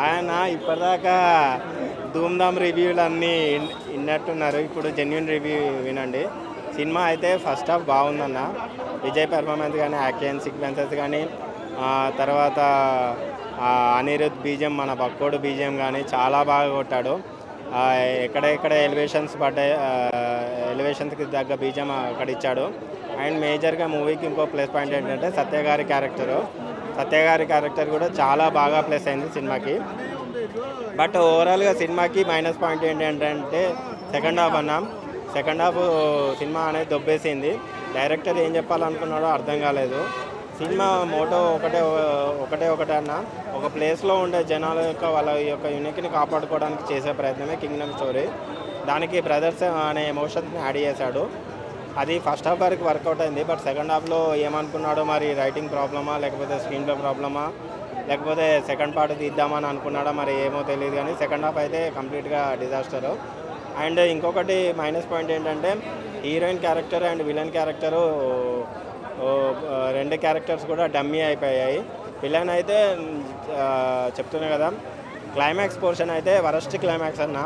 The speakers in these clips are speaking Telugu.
ఆయన ఇప్పటిదాకా ధూమ్ధామ్ రివ్యూలు అన్నీ విన్నట్టున్నారు. ఇప్పుడు జెన్యున్ రివ్యూ వినండి. సినిమా అయితే ఫస్ట్ హాఫ్ బాగుందన్న. విజయ్ పెర్ఫార్మెన్స్ కానీ, యాక్షన్ సీక్వెన్సెస్ కానీ, తర్వాత అనిరుద్ బీజిఎం, మన బక్కోడు బీజిఎం కానీ చాలా బాగా కొట్టాడు. ఎక్కడెక్కడ ఎలివేషన్స్ పడ్డాయి, ఎలివేషన్స్కి తగ్గ బీజిఎం అక్కడ ఇచ్చాడు. అండ్ మేజర్గా మూవీకి ఇంకో ప్లస్ పాయింట్ ఏంటంటే సత్య గారి క్యారెక్టర్ కూడా చాలా బాగా ప్లస్ అయింది సినిమాకి. బట్ ఓవరాల్గా సినిమాకి మైనస్ పాయింట్ ఏంటంటే సెకండ్ హాఫ్ సినిమా అనేది దొబ్బేసింది. డైరెక్టర్ ఏం చెప్పాలనుకున్నాడో అర్థం కాలేదు. సినిమా మోటో ఒకటే అన్న, ఒక ప్లేస్లో ఉండే జనాల యొక్క వాళ్ళ యొక్క యూనిక్ని కాపాడుకోవడానికి చేసే ప్రయత్నమే కింగ్డమ్ స్టోరీ. దానికి బ్రదర్స్ అనే ఎమోషన్స్ని యాడ్ చేశాడు. అది ఫస్ట్ హాఫ్ వరకు వర్కౌట్ అయింది. బట్ సెకండ్ హాఫ్లో ఏమనుకున్నాడో మరి, రైటింగ్ ప్రాబ్లమా లేకపోతే స్క్రీన్ ప్లే ప్రాబ్లమా లేకపోతే సెకండ్ పార్ట్ తీద్దామని అనుకున్నాడా మరి ఏమో తెలియదు. కానీ సెకండ్ హాఫ్ అయితే కంప్లీట్గా డిజాస్టరు. అండ్ ఇంకొకటి మైనస్ పాయింట్ ఏంటంటే heroine character and villain character, రెండు క్యారెక్టర్స్ కూడా డమ్మీ అయిపోయాయి. విలన్ అయితే చెప్తున్నా కదా, క్లైమాక్స్ పోర్షన్ అయితే వరస్ట్ క్లైమాక్స్ అన్న.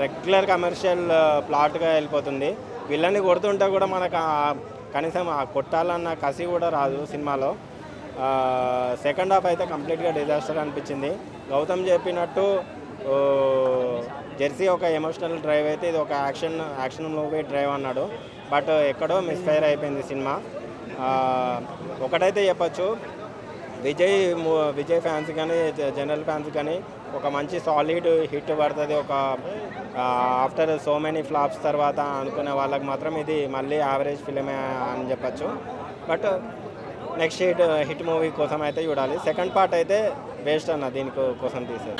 రెగ్యులర్ కమర్షియల్ ప్లాట్గా వెళ్ళిపోతుంది. విలన్ని కొడుతుంటే కూడా మనకు కనీసం కొట్టాలన్న కసి కూడా రాదు సినిమాలో. సెకండ్ హాఫ్ అయితే కంప్లీట్గా డిజాస్టర్ అనిపించింది. గౌతమ్ చెప్పినట్టు జెర్సీ ఒక ఎమోషనల్ డ్రైవ్ అయితే ఇది ఒక యాక్షన్ మూవీ డ్రైవ్ అన్నాడు. బట్ ఎక్కడో మిస్ఫైర్ అయిపోయింది సినిమా. ఒకటైతే చెప్పచ్చు, విజయ్ ఫ్యాన్స్ కానీ జనరల్ ఫ్యాన్స్ కానీ ఒక మంచి సాలిడ్ హిట్ పడుతుంది. ఒక ఆఫ్టర్ సో మెనీ ఫ్లాప్స్ తర్వాత అనుకునే వాళ్ళకి మాత్రం ఇది మళ్ళీ యావరేజ్ ఫిలిమే అని చెప్పచ్చు. బట్ నెక్స్ట్ హిట్ మూవీ కోసం అయితే చూడాలి. సెకండ్ పార్ట్ అయితే వేస్ట్ అన్న, దీనికోసం తీసేది.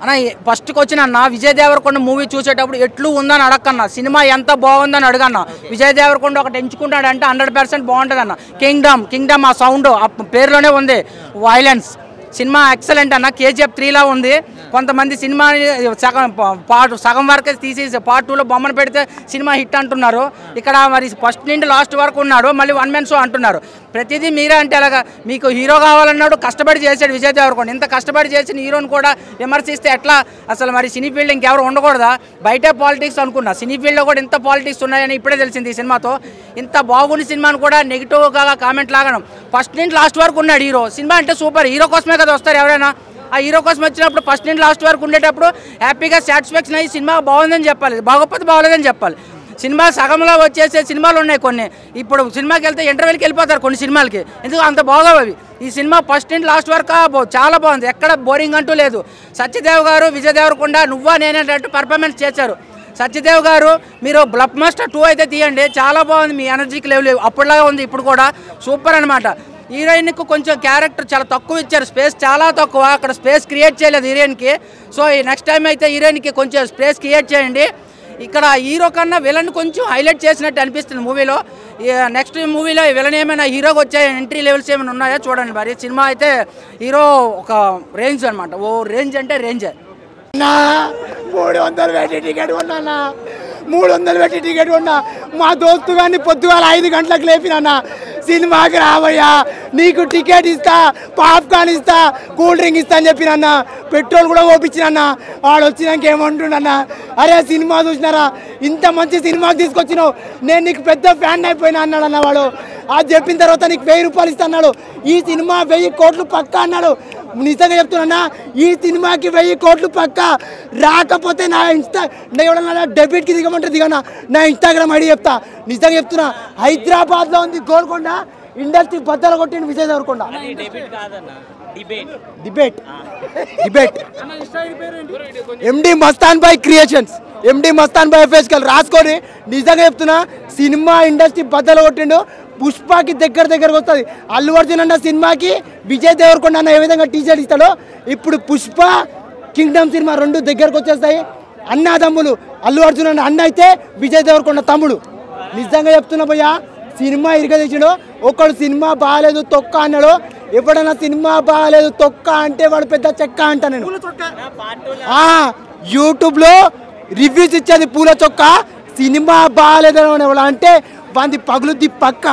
అన్న ఫస్ట్కి వచ్చిన విజయ్ దేవరకొండ మూవీ చూసేటప్పుడు ఎట్లు ఉందని అడగన్నా, సినిమా ఎంత బాగుందని అడగన్నా. విజయ్ దేవరకొండ ఒకటి ఎంచుకుంటాడు అంటే 100% బాగుంటుంది అన్న. కింగ్డమ్ ఆ సౌండ్ ఆ పేరులోనే ఉంది. వైలెన్స్ సినిమా ఎక్సలెంట్ అన్న. KGF 3లా ఉంది. కొంతమంది సినిమా సగం వరకే తీసేసి పార్ట్ 2లో బొమ్మను పెడితే సినిమా హిట్ అంటున్నారు. ఇక్కడ మరి ఫస్ట్ నుండి లాస్ట్ వరకు ఉన్నాడు, మళ్ళీ 1 man షో అంటున్నారు. ప్రతిదీ మీరే అంటే అలాగా, మీకు హీరో కావాలన్నాడు, కష్టపడి చేశాడు విజయ్ దేవరకొండ. ఇంత కష్టపడి చేసిన హీరోని కూడా విమర్శిస్తే ఎట్లా? అసలు మరి సినీ ఫీల్డ్ ఇంకెవరు ఉండకూడదా? బయటే పాలిటిక్స్ అనుకున్నా, సినీ ఫీల్డ్లో కూడా ఇంత పాలిటిక్స్ ఉన్నాయని ఇప్పుడే తెలిసింది ఈ సినిమాతో. ఇంత బాగున్న సినిమాను కూడా నెగిటివ్గా కామెంట్ లాగడం. ఫస్ట్ నుండి లాస్ట్ వరకు ఉన్నాడు హీరో. సినిమా అంటే సూపర్, హీరో కోసమే కదా వస్తారు ఎవరైనా. ఆ హీరో కోసం వచ్చినప్పుడు ఫస్ట్ నుండి లాస్ట్ వరకు ఉండేటప్పుడు హ్యాపీగా సాటిస్ఫాక్షన్ అయ్యి సినిమా బాగుందని చెప్పాలి, బాగోకపోతే బాగోలేదని చెప్పాలి. సినిమా సగంలో వచ్చేసే సినిమాలు ఉన్నాయి కొన్ని. ఇప్పుడు సినిమాకి వెళ్తే ఇంటర్వెల్కి వెళ్ళిపోతారు కొన్ని సినిమాలకి, ఎందుకు అంత బాగోవు అవి. ఈ సినిమా ఫస్ట్ నుండి లాస్ట్ వరకు చాలా బాగుంది, ఎక్కడ బోరింగ్ అంటూ లేదు. సత్యదేవ్ గారు, విజయ్ దేవరకొండ నువ్వా నేనేటట్టు పర్ఫార్మెన్స్ చేశారు. సత్యదేవ్ గారు మీరు బ్లడ్ మాస్టర్ 2 అయితే తీయండి, చాలా బాగుంది. మీ ఎనర్జీకి లెవెల్ అప్పటిలాగా ఉంది, ఇప్పుడు కూడా సూపర్ అనమాట. హీరోయిన్కి కొంచెం క్యారెక్టర్ చాలా తక్కువ ఇచ్చారు, స్పేస్ చాలా తక్కువ, అక్కడ స్పేస్ క్రియేట్ చేయలేదు హీరోయిన్కి. సో ఈ నెక్స్ట్ టైం అయితే హీరోయిన్కి కొంచెం స్పేస్ క్రియేట్ చేయండి. ఇక్కడ హీరో కన్నా విలన్ కొంచెం హైలైట్ చేసినట్టు అనిపిస్తుంది మూవీలో. నెక్స్ట్ మూవీలో విలన్ ఏమైనా హీరోకి వచ్చే ఎంట్రీ లెవెల్స్ ఏమైనా ఉన్నాయో చూడండి. మరి సినిమా అయితే హీరో ఒక రేంజ్ అనమాట, ఓ రేంజ్ అంటే రేంజే. 300 పెట్టి టికెట్ కొన్నా, 300 పెట్టి టికెట్ కొన్నా. మా దోస్తు కానీ పొద్దుగాల 5 గంటలకు లేపినా, సినిమాకి రావయ్యా, నీకు టికెట్ ఇస్తా, పాప్కార్న్ ఇస్తా, కూల్ డ్రింక్ ఇస్తా అని చెప్పినన్నా. పెట్రోల్ కూడా ఓపించినన్నా. వాడు వచ్చినాక ఏమంటుండన్నా, అరే సినిమా చూసినారా, ఇంత మంచి సినిమాకి తీసుకొచ్చినావు, నేను నీకు పెద్ద ఫ్యాన్ అయిపోయినా అన్నాడన్న వాడు. అది చెప్పిన తర్వాత నీకు 1000 రూపాయలు ఇస్తా అన్నాడు. ఈ సినిమా 1000 కోట్లు పక్కా అన్నాడు. నిజంగా చెప్తున్నా, ఈ సినిమాకి 1000 కోట్లు పక్కా. రాకపోతే నా ఎవడన్నా డెబిట్కి దిగమంటే దిగనా, నా ఇన్స్టాగ్రామ్ ఐడి చెప్తా. నిజంగా చెప్తున్నా, హైదరాబాద్లో ఉంది గోల్కొండ, ఇండస్ట్రీ బద్దలు కొట్టింది విజయ్ దేవరకొండ. డిబేట్ ఎండి మస్తాన్ బాయ్ క్రియేషన్స్, ఎండి మస్తాన్ బాయ్ ఫేస్కల్ రాసుకొని. నిజంగా చెప్తున్నా, సినిమా ఇండస్ట్రీ బద్దలు కొట్టిండు. పుష్పకి దగ్గరకు వస్తుంది. అల్లు అర్జున్ అన్న సినిమాకి విజయ్ దేవరకొండ అన్న ఏ విధంగా టీషర్ట్ ఇస్తాడో, ఇప్పుడు పుష్ప కింగ్డమ్ సినిమా 2 దగ్గరకు వచ్చేస్తాయి. అన్నదమ్ములు, అల్లు అర్జున్ అన్న అన్న అయితే విజయ్ దేవరకొండ తమ్ముడు. నిజంగా చెప్తున్నా భయ్యా, సినిమా ఇరగదీసాడు. ఒకడు సినిమా బాగాలేదు తొక్క అన్నాడు, ఎప్పుడన్నా సినిమా బాగాలేదు తొక్క అంటే వాడు పెద్ద చెక్క అంట. నేను యూట్యూబ్లో రివ్యూస్ ఇచ్చేది పూల చొక్క, సినిమా బాగాలేదు అంటే వాంది పగులుద్ది పక్క.